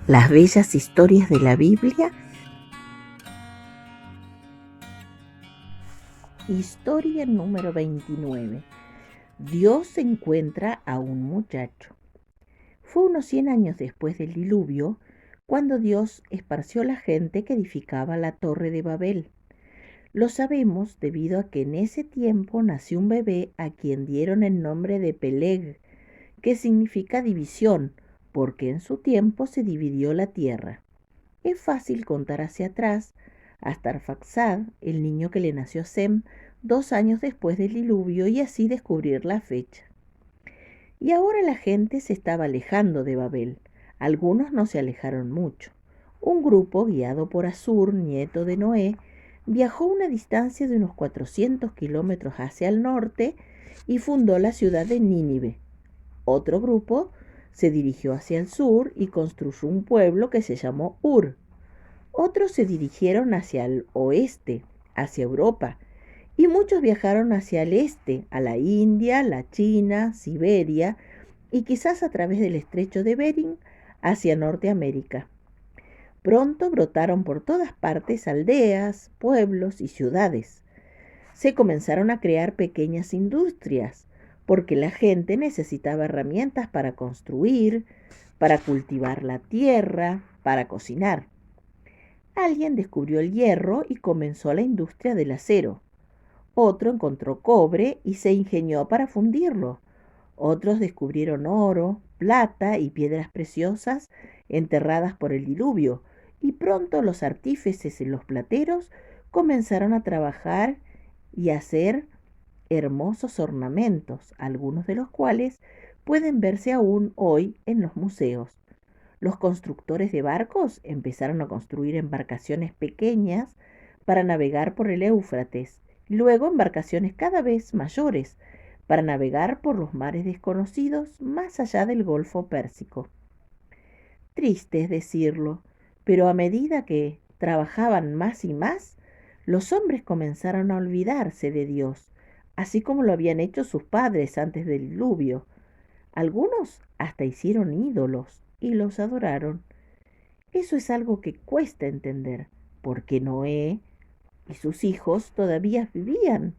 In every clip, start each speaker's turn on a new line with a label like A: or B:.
A: las bellas historias de la Biblia. Historia número 29. Dios encuentra a un muchacho. Fue unos 100 años después del diluvio, cuando Dios esparció la gente que edificaba la torre de Babel. Lo sabemos debido a que en ese tiempo nació un bebé a quien dieron el nombre de Peleg, que significa división, porque en su tiempo se dividió la tierra. Es fácil contar hacia atrás hasta Arfaxad, el niño que le nació a Sem 2 años después del diluvio, y así descubrir la fecha. Y ahora la gente se estaba alejando de Babel. Algunos no se alejaron mucho. Un grupo, guiado por Asur, nieto de Noé, viajó una distancia de unos 400 kilómetros hacia el norte y fundó la ciudad de Nínive. Otro grupo se dirigió hacia el sur y construyó un pueblo que se llamó Ur. Otros se dirigieron hacia el oeste, hacia Europa, y muchos viajaron hacia el este, a la India, la China, Siberia y quizás a través del estrecho de Bering hacia Norteamérica. Pronto brotaron por todas partes aldeas, pueblos y ciudades. Se comenzaron a crear pequeñas industrias, porque la gente necesitaba herramientas para construir, para cultivar la tierra, para cocinar. Alguien descubrió el hierro y comenzó la industria del acero. Otro encontró cobre y se ingenió para fundirlo. Otros descubrieron oro, plata y piedras preciosas enterradas por el diluvio, y pronto los artífices y los plateros comenzaron a trabajar y a hacer hermosos ornamentos, algunos de los cuales pueden verse aún hoy en los museos. Los constructores de barcos empezaron a construir embarcaciones pequeñas para navegar por el Éufrates, luego embarcaciones cada vez mayores para navegar por los mares desconocidos más allá del Golfo Pérsico. Triste es decirlo, pero a medida que trabajaban más y más, los hombres comenzaron a olvidarse de Dios, así como lo habían hecho sus padres antes del diluvio. Algunos hasta hicieron ídolos y los adoraron. Eso es algo que cuesta entender, porque Noé y sus hijos todavía vivían.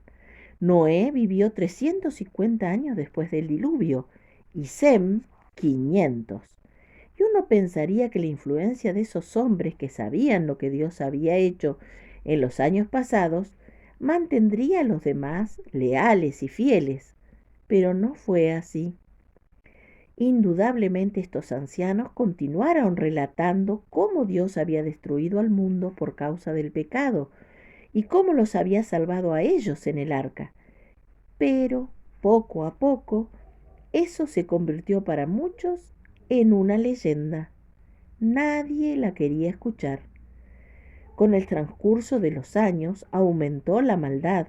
A: Noé vivió 350 años después del diluvio y Sem 500. Y uno pensaría que la influencia de esos hombres que sabían lo que Dios había hecho en los años pasados mantendría a los demás leales y fieles, pero no fue así. Indudablemente estos ancianos continuaron relatando cómo Dios había destruido al mundo por causa del pecado y cómo los había salvado a ellos en el arca. Pero, poco a poco, eso se convirtió para muchos en una leyenda. Nadie la quería escuchar. Con el transcurso de los años aumentó la maldad,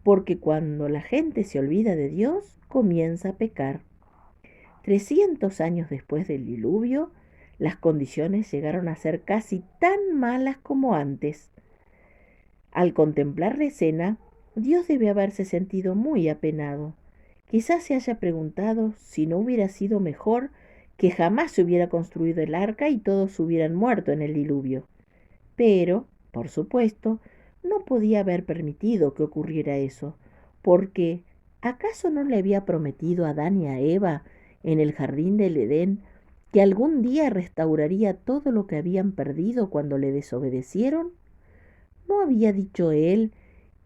A: porque cuando la gente se olvida de Dios, comienza a pecar. 300 años después del diluvio, las condiciones llegaron a ser casi tan malas como antes. Al contemplar la escena, Dios debe haberse sentido muy apenado. Quizás se haya preguntado si no hubiera sido mejor que jamás se hubiera construido el arca y todos hubieran muerto en el diluvio. Pero, por supuesto, no podía haber permitido que ocurriera eso, porque ¿acaso no le había prometido a Adán y a Eva en el jardín del Edén que algún día restauraría todo lo que habían perdido cuando le desobedecieron? ¿No había dicho él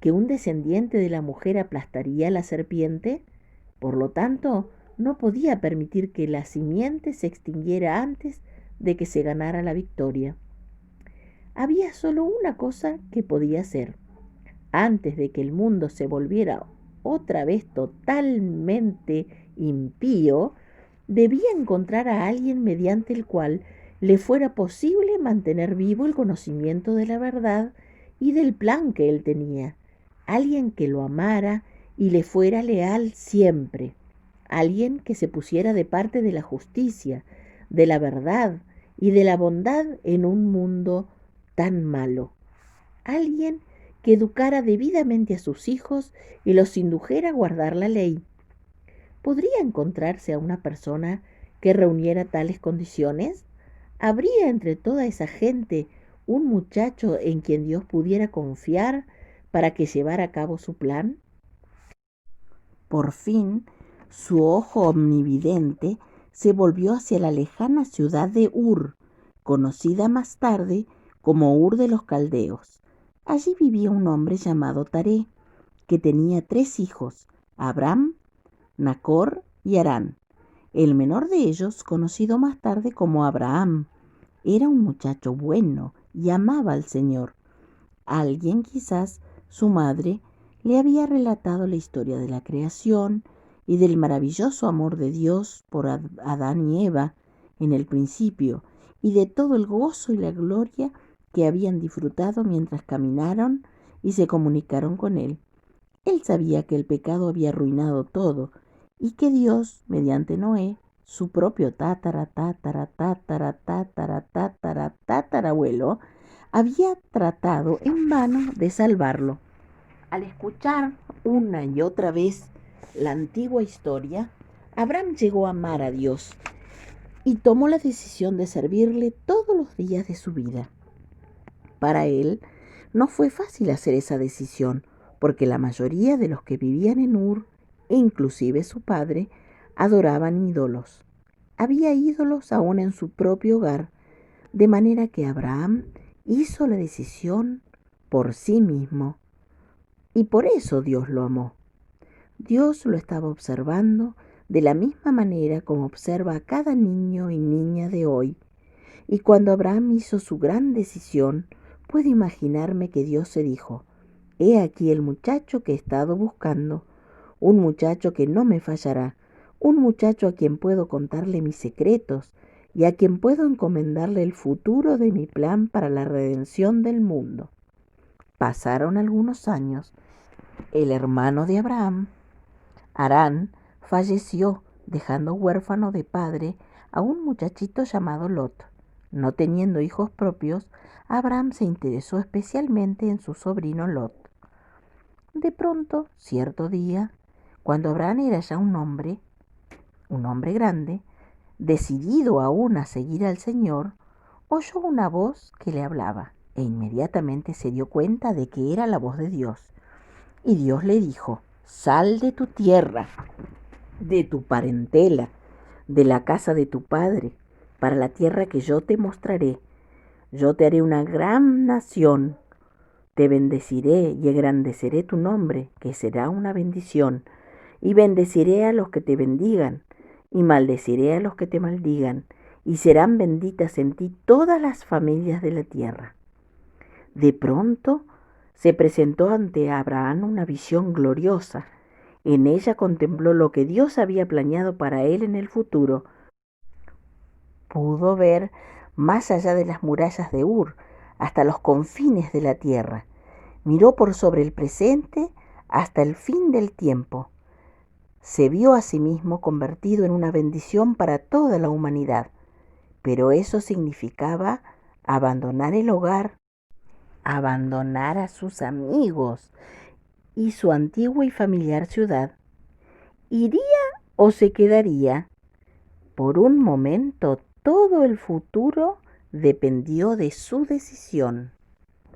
A: que un descendiente de la mujer aplastaría a la serpiente? Por lo tanto, no podía permitir que la simiente se extinguiera antes de que se ganara la victoria. Había solo una cosa que podía hacer. Antes de que el mundo se volviera otra vez totalmente impío, debía encontrar a alguien mediante el cual le fuera posible mantener vivo el conocimiento de la verdad y del plan que él tenía. Alguien que lo amara y le fuera leal siempre. Alguien que se pusiera de parte de la justicia, de la verdad y de la bondad en un mundo tan malo. Alguien que educara debidamente a sus hijos y los indujera a guardar la ley. ¿Podría encontrarse a una persona que reuniera tales condiciones? ¿Habría entre toda esa gente un muchacho en quien Dios pudiera confiar para que llevara a cabo su plan? Por fin, su ojo omnividente se volvió hacia la lejana ciudad de Ur, conocida más tarde como Ur de los Caldeos. Allí vivía un hombre llamado Taré, que tenía 3 hijos, Abram, Nacor y Harán. El menor de ellos, conocido más tarde como Abraham, era un muchacho bueno y amaba al Señor. Alguien, quizás su madre, le había relatado la historia de la creación y del maravilloso amor de Dios por Adán y Eva en el principio, y de todo el gozo y la gloria que habían disfrutado mientras caminaron y se comunicaron con Él. Él sabía que el pecado había arruinado todo y que Dios, mediante Noé, su propio tatarabuelo, había tratado en vano de salvarlo. Al escuchar una y otra vez la antigua historia, Abraham llegó a amar a Dios y tomó la decisión de servirle todos los días de su vida. Para él no fue fácil hacer esa decisión, porque la mayoría de los que vivían en Ur, e inclusive su padre, adoraban ídolos. Había ídolos aún en su propio hogar, de manera que Abraham hizo la decisión por sí mismo. Y por eso Dios lo amó. Dios lo estaba observando de la misma manera como observa a cada niño y niña de hoy. Y cuando Abraham hizo su gran decisión, puedo imaginarme que Dios se dijo: he aquí el muchacho que he estado buscando, un muchacho que no me fallará, un muchacho a quien puedo contarle mis secretos y a quien puedo encomendarle el futuro de mi plan para la redención del mundo. Pasaron algunos años. El hermano de Abraham, Harán, falleció, dejando huérfano de padre a un muchachito llamado Lot. No teniendo hijos propios, Abraham se interesó especialmente en su sobrino Lot. De pronto, cierto día, cuando Abraham era ya un hombre grande, decidido aún a seguir al Señor, oyó una voz que le hablaba e inmediatamente se dio cuenta de que era la voz de Dios. Y Dios le dijo: sal de tu tierra, de tu parentela, de la casa de tu padre, para la tierra que yo te mostraré. Yo te haré una gran nación, te bendeciré y engrandeceré tu nombre, que será una bendición, y bendeciré a los que te bendigan, y maldeciré a los que te maldigan, y serán benditas en ti todas las familias de la tierra. De pronto se presentó ante Abraham una visión gloriosa. En ella contempló lo que Dios había planeado para él en el futuro. Pudo ver más allá de las murallas de Ur, hasta los confines de la tierra. Miró por sobre el presente hasta el fin del tiempo. Se vio a sí mismo convertido en una bendición para toda la humanidad, pero eso significaba abandonar el hogar, abandonar a sus amigos y su antigua y familiar ciudad. ¿Iría o se quedaría? Por un momento todo el futuro dependió de su decisión.